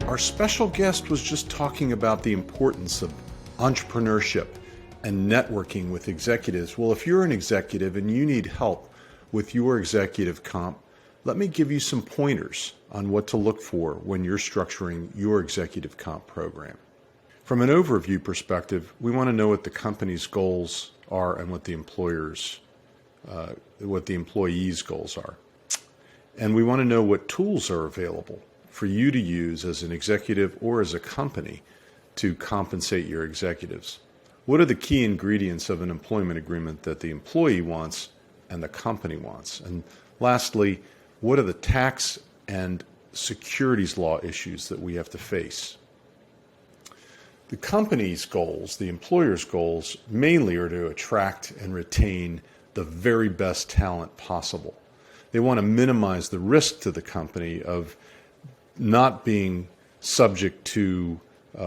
Our special guest was just talking about the importance of entrepreneurship and networking with executives. Well, if you're an executive and you need help with your executive comp, let me give you some pointers on what to look for when you're structuring your executive comp program. From an overview perspective, we want to know what the company's goals are and what the employees' goals are. And we want to know what tools are available for you to use as an executive or as a company to compensate your executives. What are the key ingredients of an employment agreement that the employee wants and the company wants? And lastly, what are the tax and securities law issues that we have to face? The company's goals, the employer's goals, mainly are to attract and retain the very best talent possible. They want to minimize the risk to the company of not being subject to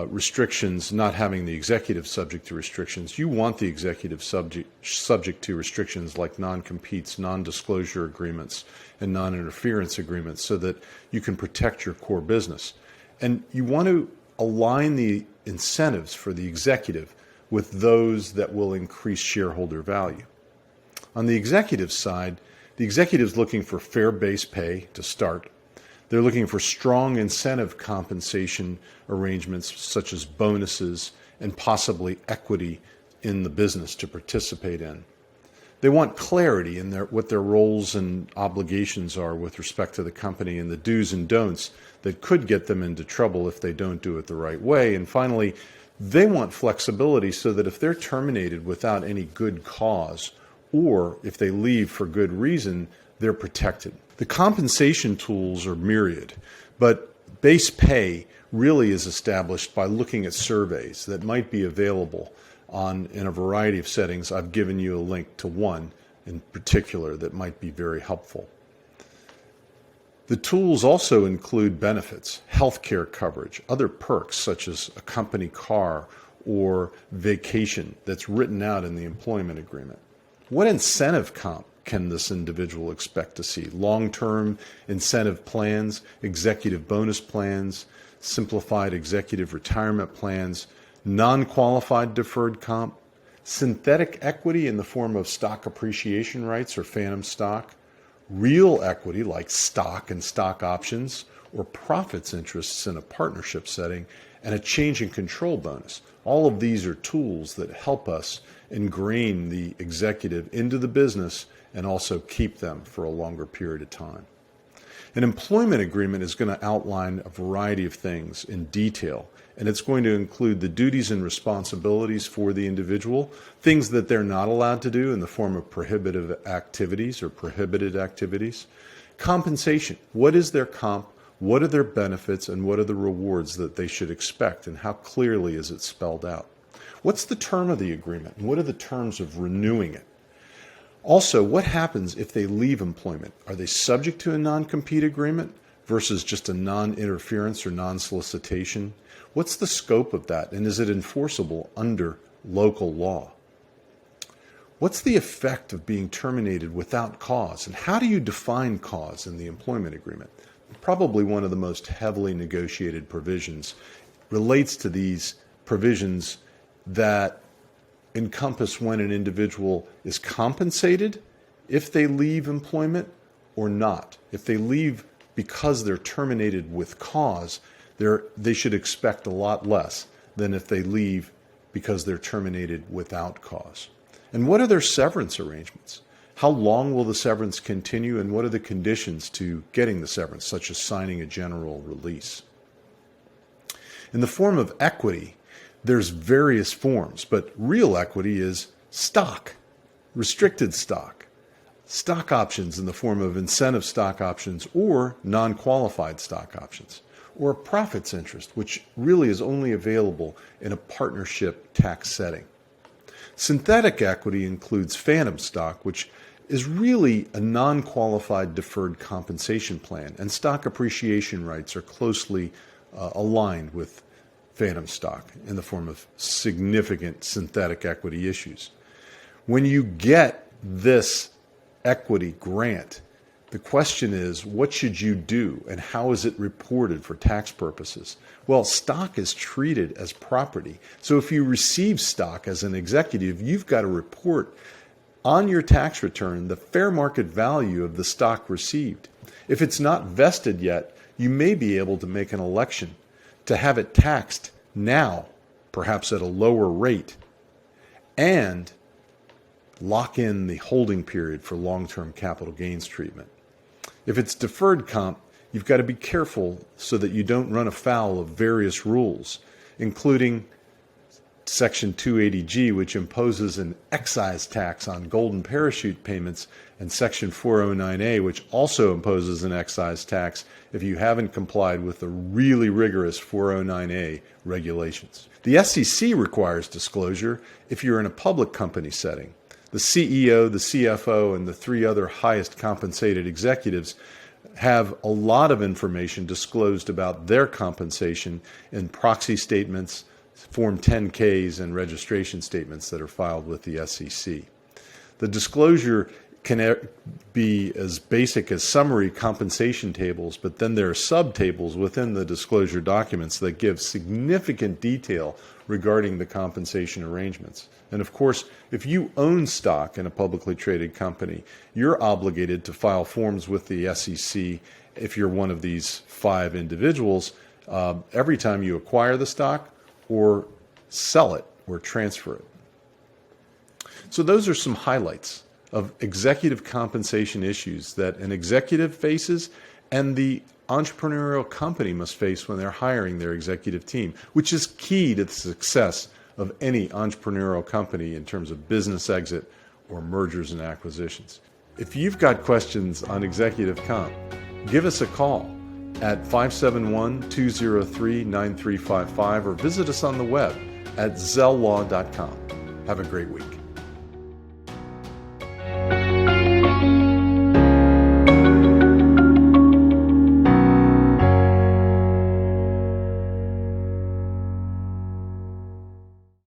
restrictions, not having the executive subject to restrictions. You want the executive subject to restrictions like non-competes, non-disclosure agreements, and non-interference agreements so that you can protect your core business. And you want to align the incentives for the executive with those that will increase shareholder value. On the executive side, the executive's looking for fair base pay to start. They're looking for strong incentive compensation arrangements such as bonuses and possibly equity in the business to participate in. They want clarity in what their roles and obligations are with respect to the company and the do's and don'ts that could get them into trouble if they don't do it the right way. And finally, they want flexibility so that if they're terminated without any good cause or if they leave for good reason, they're protected. The compensation tools are myriad, but base pay really is established by looking at surveys that might be available in a variety of settings. I've given you a link to one in particular that might be very helpful. The tools also include benefits, healthcare coverage, other perks such as a company car or vacation that's written out in the employment agreement. What incentive comp can this individual expect to see? Long-term incentive plans, executive bonus plans, simplified executive retirement plans, non-qualified deferred comp, synthetic equity in the form of stock appreciation rights or phantom stock, real equity like stock and stock options, or profits interests in a partnership setting, and a change in control bonus. All of these are tools that help us ingrain the executive into the business and also keep them for a longer period of time. An employment agreement is going to outline a variety of things in detail, and it's going to include the duties and responsibilities for the individual, things that they're not allowed to do in the form of prohibitive activities or prohibited activities. Compensation, what is their comp, what are their benefits, and what are the rewards that they should expect, and how clearly is it spelled out? What's the term of the agreement, and what are the terms of renewing it? Also, what happens if they leave employment? Are they subject to a non-compete agreement versus just a non-interference or non-solicitation? What's the scope of that, and is it enforceable under local law? What's the effect of being terminated without cause, and how do you define cause in the employment agreement? Probably one of the most heavily negotiated provisions relates to these provisions that encompass when an individual is compensated if they leave employment or not. If they leave because they're terminated with cause, they should expect a lot less than if they leave because they're terminated without cause. And what are their severance arrangements? How long will the severance continue, and what are the conditions to getting the severance, such as signing a general release? In the form of equity, there's various forms, but real equity is stock, restricted stock, stock options in the form of incentive stock options or non-qualified stock options, or a profits interest, which really is only available in a partnership tax setting. Synthetic equity includes phantom stock, which is really a non-qualified deferred compensation plan, and stock appreciation rights are closely aligned with phantom stock in the form of significant synthetic equity issues. When you get this equity grant, the question is, what should you do and how is it reported for tax purposes? Well, stock is treated as property. So if you receive stock as an executive, you've got to report on your tax return the fair market value of the stock received. If it's not vested yet, you may be able to make an election to have it taxed now, perhaps at a lower rate, and lock in the holding period for long-term capital gains treatment. If it's deferred comp, you've got to be careful so that you don't run afoul of various rules, including Section 280G, which imposes an excise tax on golden parachute payments, and Section 409A, which also imposes an excise tax if you haven't complied with the really rigorous 409A regulations. The SEC requires disclosure if you're in a public company setting. The CEO, the CFO, and the 3 other highest compensated executives have a lot of information disclosed about their compensation in proxy statements, Form 10-Ks, and registration statements that are filed with the SEC. The disclosure can be as basic as summary compensation tables, but then there are subtables within the disclosure documents that give significant detail regarding the compensation arrangements. And of course, if you own stock in a publicly traded company, you're obligated to file forms with the SEC if you're one of these 5 individuals every time you acquire the stock or sell it or transfer it. So those are some highlights of executive compensation issues that an executive faces and the entrepreneurial company must face when they're hiring their executive team, which is key to the success of any entrepreneurial company in terms of business exit or mergers and acquisitions. If you've got questions on executive comp, give us a call at 571-203-9355 or visit us on the web at zellaw.com. Have a great week.